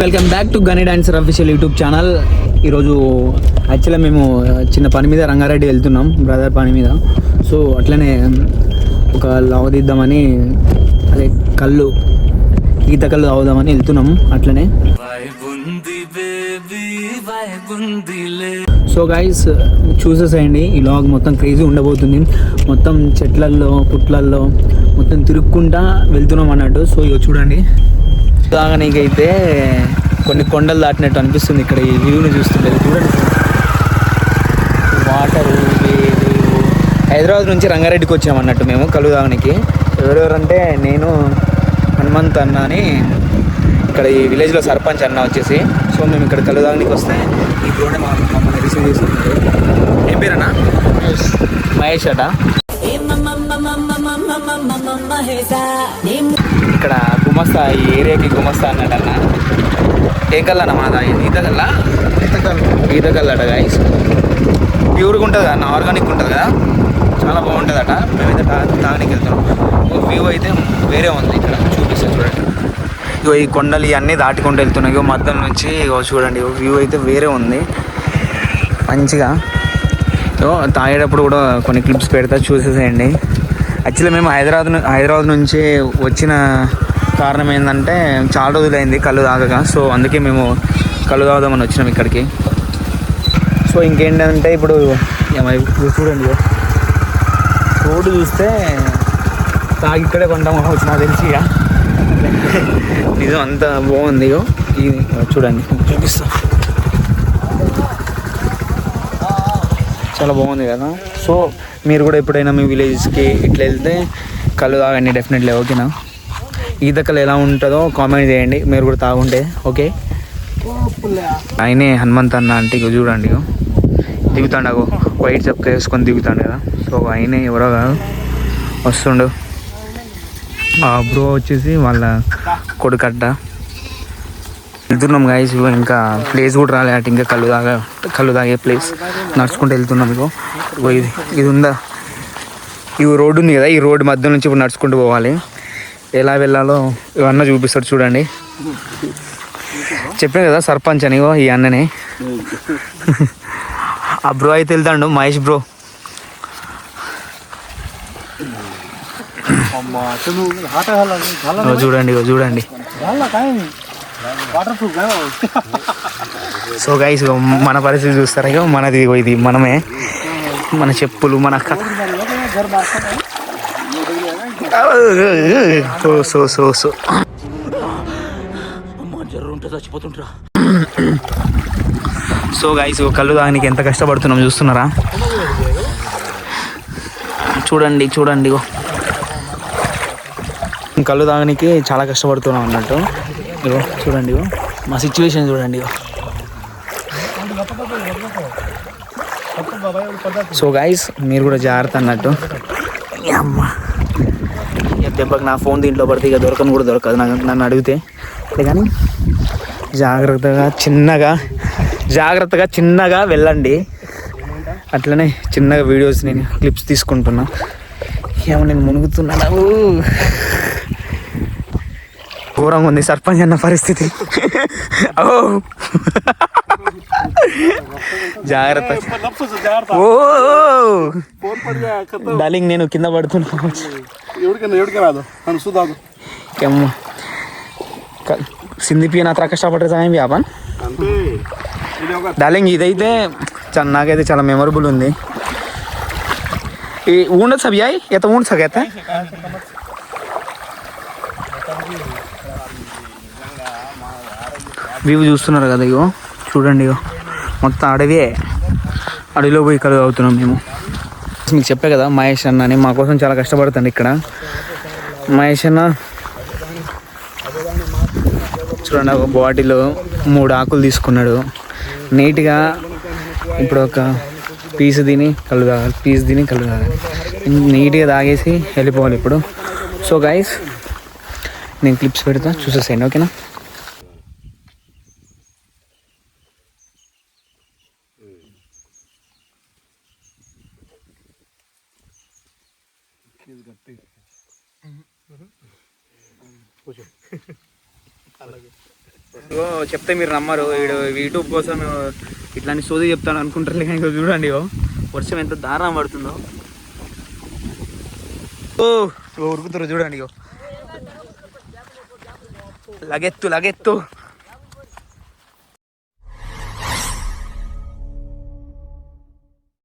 Welcome back to గనీ dancer official YouTube channel. ఈరోజు యాక్చువల్గా మేము చిన్న పని మీద రంగారెడ్డి వెళ్తున్నాం, బ్రదర్ పని మీద. సో అట్లనే ఒక లావదీద్దామని, అదే కళ్ళు, ఈత కళ్ళు తాగుదామని వెళ్తున్నాం. అట్లనే సో గైస్ చూసేసేయండి, ఈ లాగ్ మొత్తం క్రేజీ ఉండబోతుంది. మొత్తం చెట్లల్లో పుట్లల్లో మొత్తం తిరుక్కుంటా వెళ్తున్నాం అన్నట్టు. సో ఇక చూడండి, తాగనీకైతే కొన్ని కొండలు దాటినట్టు అనిపిస్తుంది. ఇక్కడ ఈ వ్యూని చూస్తుంటే చూడండి, వాటరు వేరు. హైదరాబాద్ నుంచి రంగారెడ్డికి వచ్చామన్నట్టు మేము కళ్ళు తాగనికి. ఎవరెవరంటే నేను, హనుమంత్ అన్న అని ఇక్కడ ఈ విలేజ్లో సర్పంచ్ అన్న వచ్చేసి. సో మేము ఇక్కడ కళ్ళు తాగనికి వస్తే ఇప్పుడు మమ్మల్ని రిసీవ్ చేసుకుంటారు. ఏం పేరన్నా? మహేష్ అట. ఇక్కడ గుమస్తా, ఈ ఏరియాకి గుమస్తా అన్నట్టన్న. ఏం కల్లన్నా మాదా? ఈత కల్లా, ఈత కల్లట గాయస్. ప్యూర్గా ఉంటుంది కదా, ఆర్గానిక్ ఉంటుంది కదా, చాలా బాగుంటుంది అట. మేమైతే తాగనికి వెళ్తున్నాం. వ్యూ అయితే వేరే ఉంది, ఇక్కడ చూపిస్తాను చూడండి. ఇగో ఈ కొండలు ఇవన్నీ దాటుకుంటూ వెళ్తున్నాయి. ఇగో మధ్య నుంచి ఇగో చూడండి, వ్యూ అయితే వేరే ఉంది మంచిగా. సో తాగేటప్పుడు కూడా కొన్ని క్లిప్స్ పెడతా, చూసేసేయండి. యాక్చువల్లీ మేము హైదరాబాద్ నుంచి వచ్చిన కారణం ఏంటంటే చాలా రోజులైంది కళ్ళు తాగక. సో అందుకే మేము కళ్ళు తాగుదామని వచ్చినాం ఇక్కడికి. సో ఇంకేంటంటే ఇప్పుడు చూడండి, రోడ్డు చూస్తే తాగి ఇక్కడే కొంటాము వచ్చినా తెలిసి. ఇక నిజం అంతా బాగుంది. ఇది చూడండి, చూపిస్తా, చాలా బాగుంది కదా. సో మీరు కూడా ఎప్పుడైనా మీ విలేజ్కి ఇట్లా వెళ్తే కళ్ళు తాగండి డెఫినెట్లీ, ఓకేనా? ఈత కళ్ళు ఎలా ఉంటుందో కామెంట్ చేయండి, మీరు కూడా తాగుంటే. ఓకే, ఆయనే హనుమంత్ అన్న అంటే ఇక చూడండి, దిగుతాడు. వైట్ చొక్కా వేసుకొని దిగుతాడు కదా. సో ఆయనే ఎవరో కాదు, వస్తుండు. బ్రో వచ్చేసి వాళ్ళ కొడుకట్ట. వెళ్తున్నాం గాయస్. ఇంకా ప్లేస్ కూడా రాలే అటు, ఇంకా కళ్ళు తాగే ప్లేస్. నడుచుకుంటూ వెళ్తున్నాం. ఇగో ఇది ఉందా, ఈ రోడ్డు ఉంది కదా, ఈ రోడ్డు మధ్య నుంచి ఇప్పుడు నడుచుకుంటూ పోవాలి. ఎలా వెళ్ళాలో ఇవన్నీ చూపిస్తాడు చూడండి. చెప్పాను కదా సర్పంచ్ అని, ఈ అన్ననే. ఆ బ్రో అయితే వెళ్తాడు, మహేష్ బ్రో. చూడండి చూడండి. సో గైస్ మన పరిస్థితి చూస్తారా? ఇక మనది ఇది మనమే, మన చెప్పులు, మన చచ్చిపోతుంటారా. సో గైస్ కళ్ళు తాగడానికి ఎంత కష్టపడుతున్నాం చూస్తున్నారా? చూడండి చూడండి, కళ్ళు తాగడానికి చాలా కష్టపడుతున్నాం అన్నట్టు. ఇగో చూడండి, మా సిచ్యువేషన్ చూడండి. సో గైస్ మీరు కూడా జాగ్రత్త అన్నట్టు. అమ్మా దెబ్బకి నా ఫోన్ దీంట్లో పడితే ఇక దొరకను కూడా దొరకదు నన్ను అడిగితే. కానీ జాగ్రత్తగా చిన్నగా వెళ్ళండి. అట్లనే చిన్నగా వీడియోస్ నేను క్లిప్స్ తీసుకుంటున్నా. ఏమో నేను మునుగుతున్నాను, ఘోరంగా ఉంది సర్పంచ్ అన్న పరిస్థితి. జాగ్రత్త. ఓ డార్లింగ్, నేను కింద పడుతున్నా. సింధి పియన్ అത്ര కష్టపడతాయి వ్యాపారం డార్లింగ్. ఇదైతే నాకైతే చాలా మెమొరబుల్ ఉంది. ऊँट सब आई या तो ऊँट सके था. వ్యూ చూస్తున్నారు కదా, ఇగో చూడండి. ఇగో మొత్తం అడవిలో పోయి కళ్ళు అవుతున్నాం మేము. మీకు చెప్పే కదా మహేష్ అన్న అని, మా కోసం చాలా కష్టపడుతాడు ఇక్కడ. మహేష్ అన్న చూడండి, ఒక బాటిల్లో 3 ఆకులు తీసుకున్నాడు నీట్గా. ఇప్పుడు ఒక పీస్ తిని కళ్ళు తాగాలి, నీట్గా తాగేసి వెళ్ళిపోవాలి ఇప్పుడు. సో గైస్ నేను క్లిప్స్ పెడతా, చూసేసేయండి, ఓకేనా? ఇగో చెప్తే మీరు నమ్మరు, వీడు యూట్యూబ్ కోసం ఇట్లాంటి సోది చెప్తాను అనుకుంటారు కానీ ఇగో చూడండి, ఇగో వర్షం ఎంత దారుణం పడుతుందో. ఉరుకుతారు చూడండి, ఇగో లగెత్తు